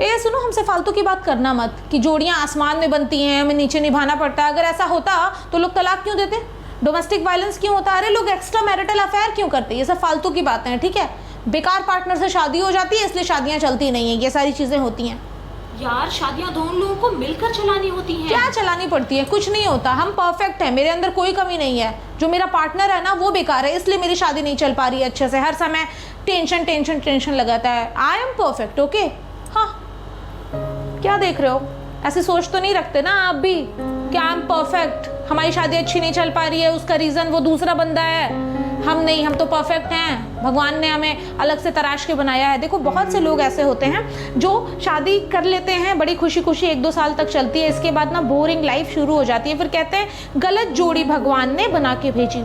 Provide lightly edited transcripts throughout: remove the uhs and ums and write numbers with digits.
ए सुनो, हमसे फालतू की बात करना मत कि जोड़ियां आसमान में बनती हैं, हमें नीचे निभाना पड़ता है। अगर ऐसा होता तो लोग तलाक क्यों देते, डोमेस्टिक वायलेंस क्यों होता, अरे लोग एक्स्ट्रा मैरिटल अफेयर क्यों करते, ये सब फालतू की बातें हैं, ठीक है। बेकार पार्टनर से शादी हो जाती है इसलिए शादियां चलती नहीं है, ये सारी चीज़ें होती हैं। यार शादियां दोनों लोगों को मिलकर चलानी होती हैं। क्या चलानी पड़ती है, कुछ नहीं होता, हम परफेक्ट हैं, मेरे अंदर कोई कमी नहीं है। जो मेरा पार्टनर है ना वो बेकार है, इसलिए मेरी शादी नहीं चल पा रही है अच्छे से, हर समय टेंशन टेंशन टेंशन लगाता है। I am perfect, okay. हाँ, क्या देख रहे हो, ऐसी सोच तो नहीं रखते ना आप भी कि आई एम परफेक्ट, हमारी शादी अच्छी नहीं चल पा रही है, उसका रीज़न वो दूसरा बंदा है, हम नहीं, हम तो परफेक्ट हैं, भगवान ने हमें अलग से तराश के बनाया है। देखो बहुत से लोग ऐसे होते हैं जो शादी कर लेते हैं बड़ी खुशी खुशी, 1-2 साल तक चलती है, इसके बाद ना बोरिंग लाइफ शुरू हो जाती है, फिर कहते हैं गलत जोड़ी भगवान ने बना के भेजी।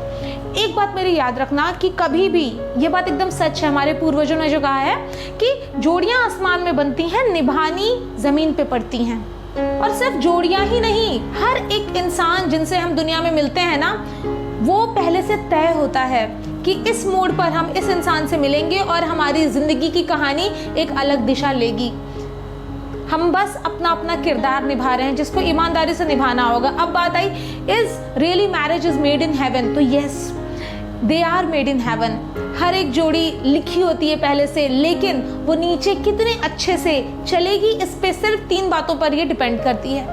एक बात मेरी याद रखना कि कभी भी, ये बात एकदम सच है, हमारे पूर्वजों ने जो कहा है कि जोड़ियाँ आसमान में बनती हैं, निभानी ज़मीन पे पड़ती हैं। और सिर्फ जोड़ियाँ ही नहीं, हर एक इंसान जिनसे हम दुनिया में मिलते हैं ना, वो पहले से तय होता है कि इस मोड़ पर हम इस इंसान से मिलेंगे और हमारी ज़िंदगी की कहानी एक अलग दिशा लेगी। हम बस अपना अपना किरदार निभा रहे हैं जिसको ईमानदारी से निभाना होगा। अब बात आई, is really marriage is made in heaven, तो yes, they are made in heaven. हर एक जोड़ी लिखी होती है पहले से, लेकिन वो नीचे कितने अच्छे से चलेगी इस पे सिर्फ 3 बातों पर ये डिपेंड करती है,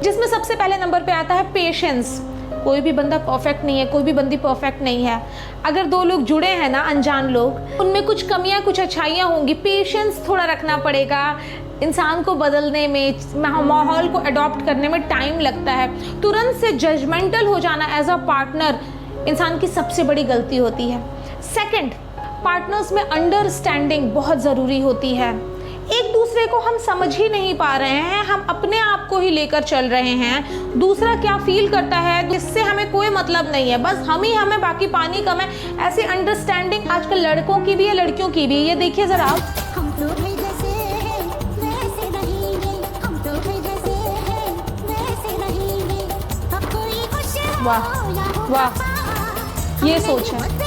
जिसमें सबसे पहले नंबर पे आता है पेशेंस। कोई भी बंदा परफेक्ट नहीं है, कोई भी बंदी परफेक्ट नहीं है। अगर 2 लोग जुड़े हैं ना, अनजान लोग, उनमें कुछ कमियां कुछ अच्छाइयां होंगी, पेशेंस थोड़ा रखना पड़ेगा। इंसान को बदलने में, माहौल को अडॉप्ट करने में टाइम लगता है। तुरंत से जजमेंटल हो जाना एज अ पार्टनर इंसान की सबसे बड़ी गलती होती है। सेकंड, पार्टनर्स में अंडरस्टैंडिंग बहुत ज़रूरी होती है। एक दूसरे को हम समझ ही नहीं पा रहे हैं, हम अपने आप को ही लेकर चल रहे हैं, दूसरा क्या फील करता है इससे हमें कोई मतलब नहीं है, बस हम ही हमें, बाकी पानी कम है। ऐसी अंडरस्टैंडिंग आजकल लड़कों की भी है, लड़कियों की भी। ये देखिए जरा आप, वाह वाह, ये सोच है।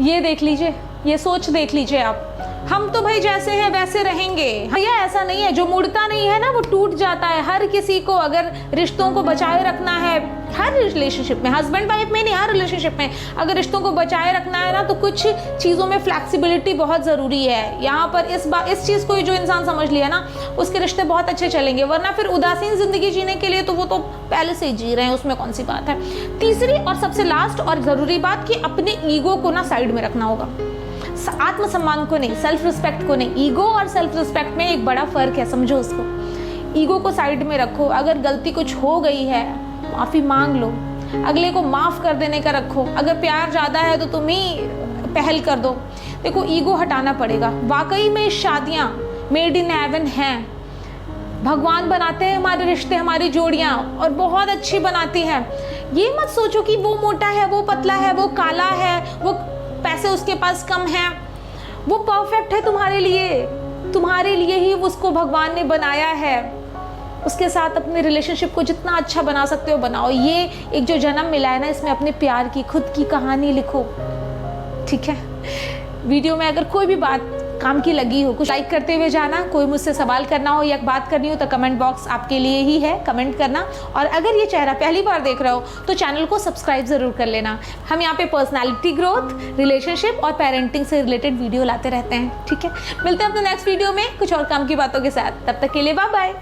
ये देख लीजिए, ये सोच देख लीजिए आप, हम तो भाई जैसे हैं वैसे रहेंगे। भैया ऐसा नहीं है, जो मुड़ता नहीं है ना वो टूट जाता है। हर किसी को अगर रिश्तों को बचाए रखना है, हर रिलेशनशिप में, हस्बैंड वाइफ में नहीं, हर रिलेशनशिप में अगर रिश्तों को बचाए रखना है ना, तो कुछ चीज़ों में फ्लेक्सिबिलिटी बहुत ज़रूरी है। यहाँ पर इस चीज़ को जो इंसान समझ लिया ना, उसके रिश्ते बहुत अच्छे चलेंगे, वरना फिर उदासीन ज़िंदगी जीने के लिए तो वो तो पहले से ही जी रहे हैं, उसमें कौन सी बात है। तीसरी और सबसे लास्ट और ज़रूरी बात कि अपने ईगो को ना साइड में रखना होगा, आत्मसम्मान को नहीं, सेल्फ रिस्पेक्ट को नहीं। ईगो और सेल्फ रिस्पेक्ट में एक बड़ा फ़र्क है, समझो उसको। ईगो को साइड में रखो, अगर गलती कुछ हो गई है माफ़ी मांग लो, अगले को माफ़ कर देने का रखो, अगर प्यार ज़्यादा है तो तुम ही पहल कर दो। देखो ईगो हटाना पड़ेगा। वाकई में शादियाँ मेड इन हेवन हैं, भगवान बनाते हैं हमारे रिश्ते, हमारी जोड़ियाँ, और बहुत अच्छी बनाती हैं। ये मत सोचो कि वो मोटा है, वो पतला है, वो काला है, वो पैसे उसके पास कम हैं, वो परफेक्ट है तुम्हारे लिए ही उसको भगवान ने बनाया है। उसके साथ अपने रिलेशनशिप को जितना अच्छा बना सकते हो बनाओ। ये एक जो जन्म मिला है ना, इसमें अपने प्यार की खुद की कहानी लिखो, ठीक है। वीडियो में अगर कोई भी बात काम की लगी हो, कुछ लाइक करते हुए जाना, कोई मुझसे सवाल करना हो या बात करनी हो तो कमेंट बॉक्स आपके लिए ही है, कमेंट करना। और अगर ये चेहरा पहली बार देख रहे हो तो चैनल को सब्सक्राइब ज़रूर कर लेना। हम यहाँ पे पर्सनालिटी ग्रोथ, रिलेशनशिप और पेरेंटिंग से रिलेटेड वीडियो लाते रहते हैं, ठीक है। मिलते हैं अपने नेक्स्ट वीडियो में कुछ और काम की बातों के साथ, तब तक के लिए बाय बाय।